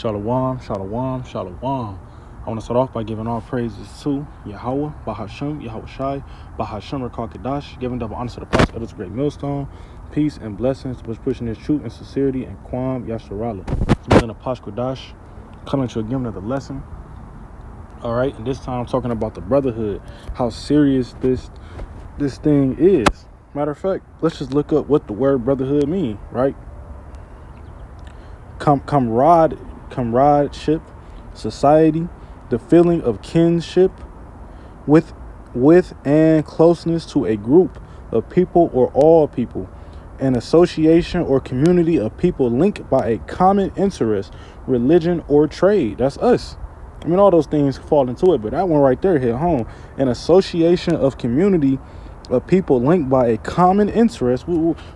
Shalom, shalom, shalom. I want to start off by giving all praises to Yahweh, Bahashem, Yahweh Shai, Bahashem, Rakal Kadash, giving double honor to the prophet of this great millstone. Peace and blessings, which pushing his truth and sincerity and Kwam Yasharala. It's more than a Pash Kodash, coming to again another lesson. All right, and this time I'm talking about the brotherhood, how serious this thing is. Matter of fact, let's just look up what the word brotherhood means, right? Comradeship, society, the feeling of kinship with and closeness to a group of people or all people, an association or community of people linked by a common interest, religion, or trade. That's us. I mean, all those things fall into it, but that one right there hit home. An association of community of people linked by a common interest.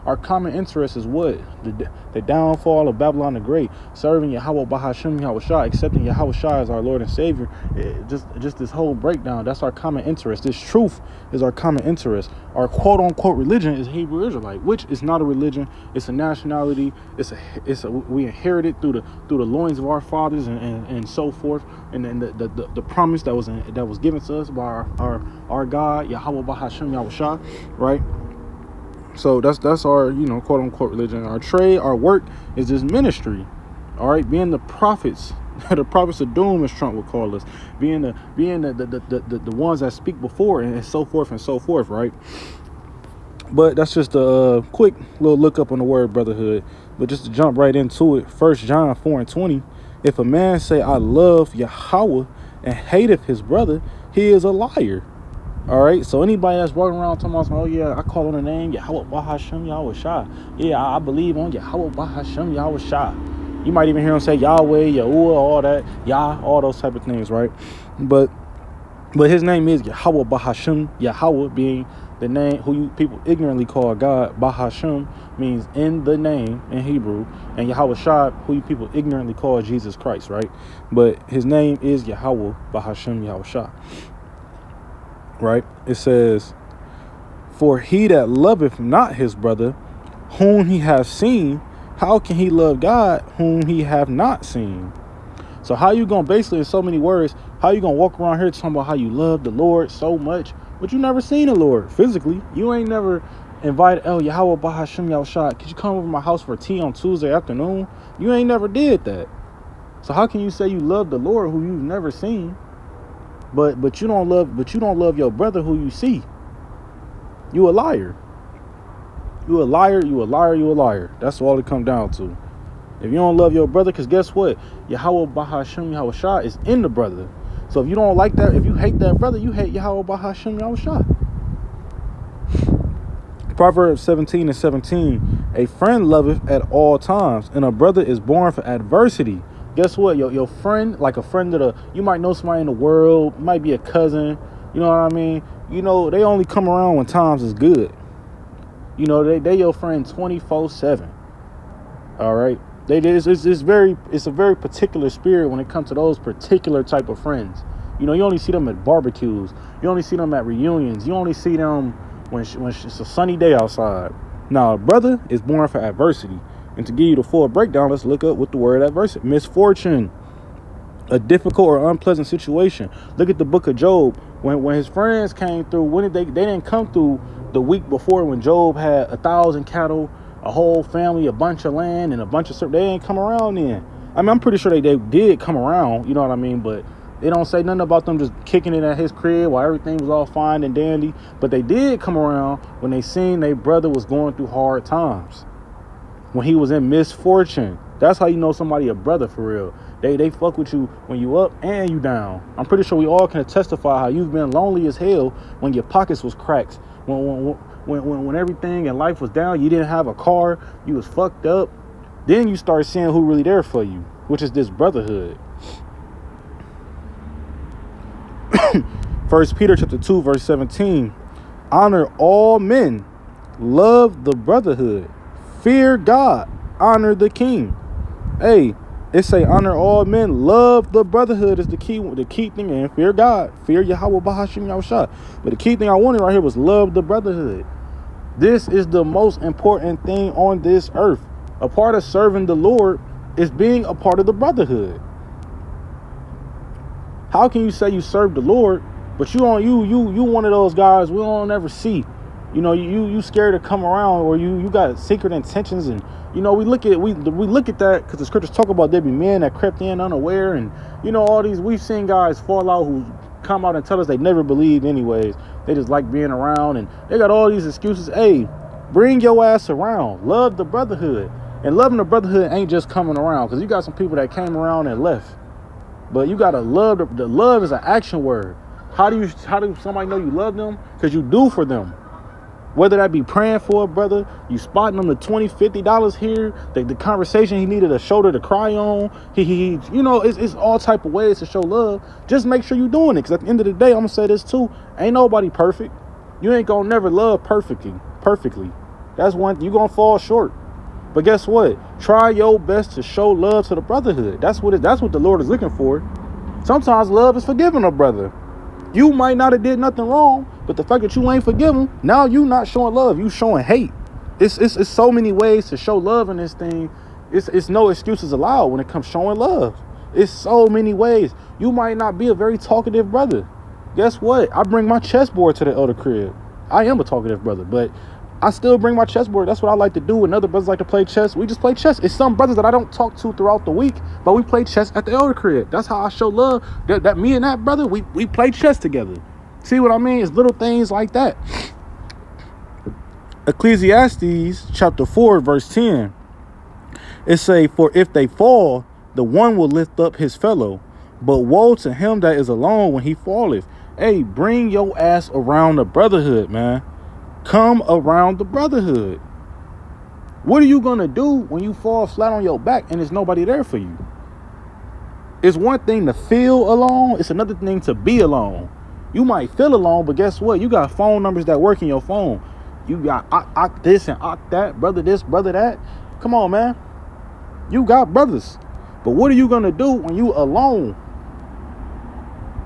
Our common interest is what? The downfall of Babylon the Great, serving Yahweh Bahashem Yahweh Shai, accepting Yahweh Shai as our Lord and Savior. Just this whole breakdown, that's our common interest. This truth is our common interest. Our quote-unquote religion is Hebrew Israelite, which is not a religion. It's a nationality. We inherited through the loins of our fathers and so forth. And then the promise that was given to us by our God, Yahweh Bahashem Yahweh Shai, right? So that's our, quote unquote religion. Our trade, our work is this ministry. All right, being the prophets, the prophets of doom, as Trump would call us, being the ones that speak before and so forth, right? But that's just a quick little look up on the word brotherhood. But just to jump right into it, 1 John 4:20, if a man say I love Yahweh and hateth his brother, he is a liar. All right, so anybody that's walking around talking about, oh yeah, I call on the name Yahweh Bahashem Yahweh Shai. Yeah, I believe on Yahweh Bahashem Yahweh Shai. You might even hear him say Yahweh, Yahuwah, all that, Yah, all those type of things, right? But his name is Yahweh Bahashem, Yahweh being the name who you people ignorantly call God. Bahashem means in the name in Hebrew, and Yahweh Shai, who you people ignorantly call Jesus Christ, right? But his name is Yahweh Bahashem Yahweh Shai. Right, it says, for he that loveth not his brother whom he hath seen, how can he love God whom he have not seen? So how you gonna, basically in so many words, how you gonna walk around here talking about how you love the Lord so much, but you never seen the Lord physically? You ain't never invited Yahweh Bahashem Yahweh Shai, could you come over to my house for tea on Tuesday afternoon? You ain't never did that. So how can you say you love the Lord who you've never seen? But you don't love your brother who you see. You a liar. You a liar, you a liar, you a liar. That's all it comes down to. If you don't love your brother, because guess what? Yahweh Bahashem Yahweh Shai is in the brother. So if you don't like that, if you hate that brother, you hate Yahweh Bahashem Yahweh Shai. Proverbs 17:17, a friend loveth at all times, and a brother is born for adversity. Guess what? Your friend, like a friend you might know somebody in the world, might be a cousin, you know what I mean? They only come around when times is good. They your friend 24/7. All right? It's a very particular spirit when it comes to those particular type of friends. You only see them at barbecues. You only see them at reunions. You only see them when it's a sunny day outside. Now, a brother is born for adversity. And to give you the full breakdown, let's look up what the word adversity. Misfortune, a difficult or unpleasant situation. Look at the book of Job. When his friends came through, when they didn't come through the week before when Job had 1,000 cattle, a whole family, a bunch of land, and a bunch of stuff. They didn't come around then. I mean, I'm pretty sure they did come around, you know what I mean? But they don't say nothing about them just kicking it at his crib while everything was all fine and dandy. But they did come around when they seen their brother was going through hard times. When he was in misfortune. That's how you know somebody a brother for real. They fuck with you when you up and you down. I'm pretty sure we all can testify how you've been lonely as hell when your pockets was cracked. When everything in life was down, you didn't have a car, you was fucked up. Then you start seeing who really there for you, which is this brotherhood. 1 Peter chapter 2, verse 17. Honor all men, love the brotherhood. Fear God, honor the king. Hey, it say honor all men, love the brotherhood is the key thing, and fear God, fear Yahweh Bahashem Yahweh Shai. But the key thing I wanted right here was love the brotherhood. This is the most important thing on this earth. A part of serving the Lord It's being a part of the brotherhood. How can you say you serve the Lord, but you one of those guys we don't ever see? You scared to come around, or you got secret intentions, and we look at that because the scriptures talk about there be men that crept in unaware, and all these we've seen guys fall out who come out and tell us they never believed anyways. They just like being around, and they got all these excuses. Hey, bring your ass around. Love the brotherhood, and loving the brotherhood ain't just coming around, because you got some people that came around and left. But you gotta love. The love is an action word. How do somebody know you love them? Because you do for them. Whether that be praying for a brother, you spotting them the $20, $50 here, the conversation he needed a shoulder to cry on. It's all type of ways to show love. Just make sure you're doing it. Because at the end of the day, I'm gonna say this too: ain't nobody perfect. You ain't gonna never love perfectly. That's one. You gonna fall short. But guess what? Try your best to show love to the brotherhood. That's what the Lord is looking for. Sometimes love is forgiving a brother. You might not have did nothing wrong, but the fact that you ain't forgiven, now you not showing love. You showing hate. It's so many ways to show love in this thing. It's no excuses allowed when it comes showing love. It's so many ways. You might not be a very talkative brother. Guess what? I bring my chessboard to the elder crib. I am a talkative brother, but I still bring my chessboard. That's what I like to do. And other brothers like to play chess. We just play chess. It's some brothers that I don't talk to throughout the week, but we play chess at the elder crib. That's how I show love. That me and that brother, we play chess together. See what I mean? It's little things like that. Ecclesiastes chapter 4, verse 10. It say, for if they fall, the one will lift up his fellow. But woe to him that is alone when he falleth. Hey, bring your ass around the brotherhood, man. Come around the brotherhood. What are you going to do when you fall flat on your back and there's nobody there for you? It's one thing to feel alone. It's another thing to be alone. You might feel alone, but guess what? You got phone numbers that work in your phone. You got this and that, brother this, brother that. Come on, man. You got brothers. But what are you going to do when you alone?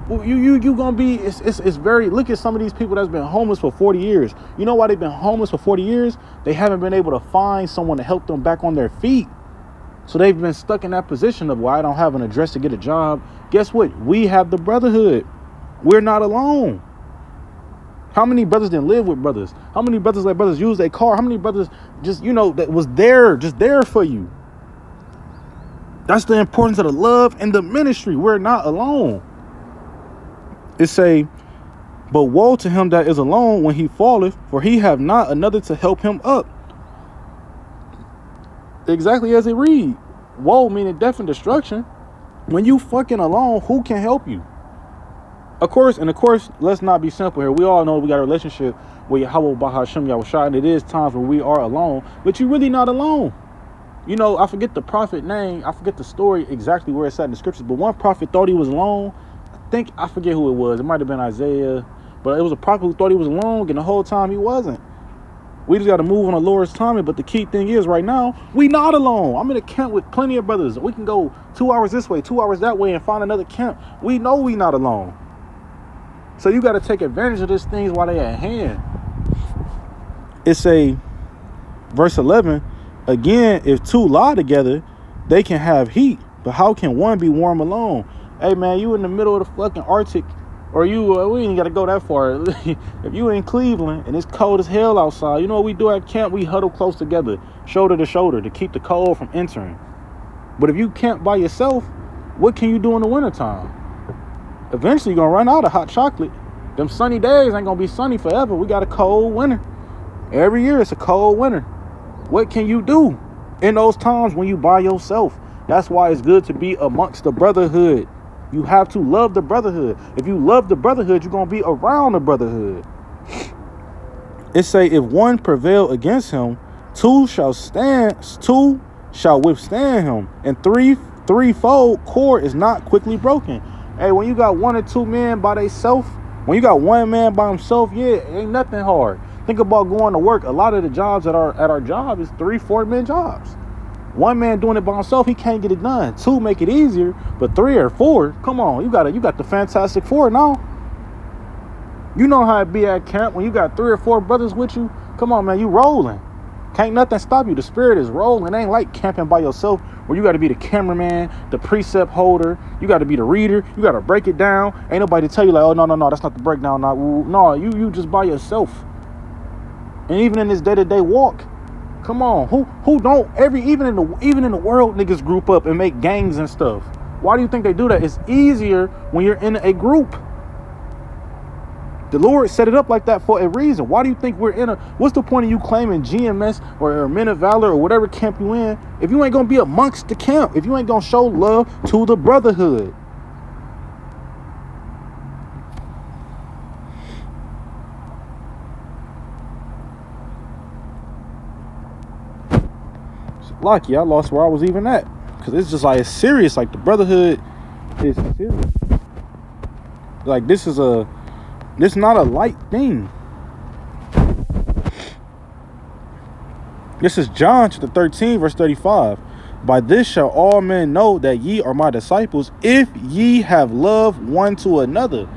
You gonna be, it's very, look at some of these people that's been homeless for 40 years. You know why they've been homeless for 40 years? They haven't been able to find someone to help them back on their feet. So they've been stuck in that position of, well, I don't have an address to get a job. Guess what? We have the brotherhood. We're not alone. How many brothers didn't live with brothers? How many brothers let brothers use their car? How many brothers just, that was there, just there for you? That's the importance of the love and the ministry. We're not alone. It say, but woe to him that is alone when he falleth, for he have not another to help him up. Exactly as it read. Woe meaning death and destruction. When you fucking alone, who can help you? Of course, let's not be simple here. We all know we got a relationship with Yahweh Bahasham Yahushua, and it is times when we are alone, but you're really not alone. I forget the prophet name. I forget the story exactly where it's at in the scriptures, but one prophet thought he was alone. I forget who it was. It might have been Isaiah, but it was a prophet who thought he was alone, and the whole time he wasn't. We just got to move on the Lord's timing. But the key thing is, right now, we not alone. I'm in a camp with plenty of brothers. We can go 2 hours this way, 2 hours that way, and find another camp. We know we not alone. So you got to take advantage of these things while they at hand. It's verse 11. Again, if two lie together, they can have heat. But how can one be warm alone? Hey, man, you in the middle of the fucking Arctic, or we ain't got to go that far. If you in Cleveland and it's cold as hell outside, you know what we do at camp? We huddle close together, shoulder to shoulder, to keep the cold from entering. But if you camp by yourself, what can you do in the wintertime? Eventually, you're going to run out of hot chocolate. Them sunny days ain't going to be sunny forever. We got a cold winter. Every year, it's a cold winter. What can you do in those times when you by yourself? That's why it's good to be amongst the brotherhood. You have to love the brotherhood. If you love the brotherhood, you're going to be around the brotherhood. It say, if one prevail against him, two shall withstand him, and threefold cord is not quickly broken. Hey, when you got one or two men by themselves, when you got one man by himself, it ain't nothing hard. Think about going to work. A lot of the jobs at our job is 3-4 men jobs. One man doing it by himself, he can't get it done. Two make it easier, but 3 or 4, come on, you got the Fantastic Four now. You know how it be at camp when you got 3 or 4 brothers with you. Come on, man, you rolling. Can't nothing stop you. The spirit is rolling. It ain't like camping by yourself where you got to be the cameraman, the precept holder, you got to be the reader, you got to break it down. Ain't nobody tell you like, oh no, that's not the breakdown. No, you just by yourself. And even in this day-to-day walk, come on, who don't even in the world niggas group up and make gangs and stuff. Why do you think they do that? It's easier when you're in a group. The Lord set it up like that for a reason. Why do you think we're what's the point of you claiming GMS or Men of Valor or whatever camp you in if you ain't gonna be amongst the camp, if you ain't gonna show love to the brotherhood? Lucky I lost where I was even at, because it's just like, it's serious. Like, the brotherhood is serious. Like, this is not a light thing. This is John chapter 13 verse 35. By this shall all men know that ye are my disciples, if ye have love one to another.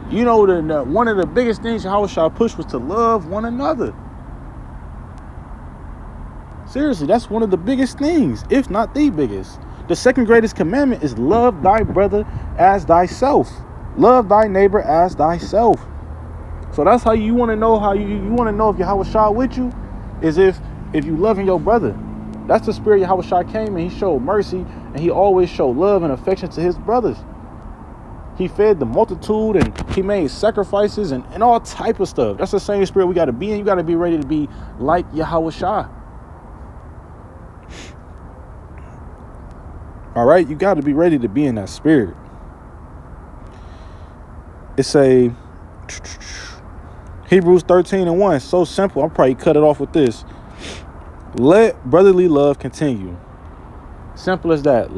You know, one of the biggest things Yahushua pushed was to love one another. Seriously, that's one of the biggest things, if not the biggest. The second greatest commandment is love thy brother as thyself. Love thy neighbor as thyself. So that's how you want to know how you want to know if Yahushua with you, is if you loving your brother. That's the spirit Yahushua came and he showed mercy, and he always showed love and affection to his brothers. He fed the multitude and he made sacrifices and all type of stuff. That's the same spirit we got to be in. You got to be ready to be like Yahushua. All right, you got to be ready to be in that spirit. It's a Hebrews 13:1. So simple. I'll probably cut it off with this. Let brotherly love continue. Simple as that.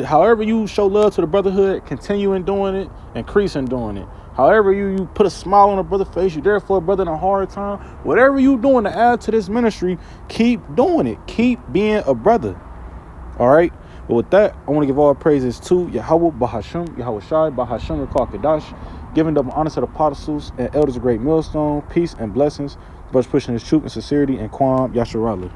However you show love to the brotherhood, continue in doing it, increase in doing it. However you put a smile on a brother's face, you there for a brother in a hard time. Whatever you doing to add to this ministry, keep doing it. Keep being a brother. All right. But with that, I want to give all praises to Yahweh Bahasham, Yahushai Bahasham Rakal Kadash, giving double honor to the apostles and elders of Great Millstone, peace and blessings, but pushing his truth and sincerity and Kwam Yasharala.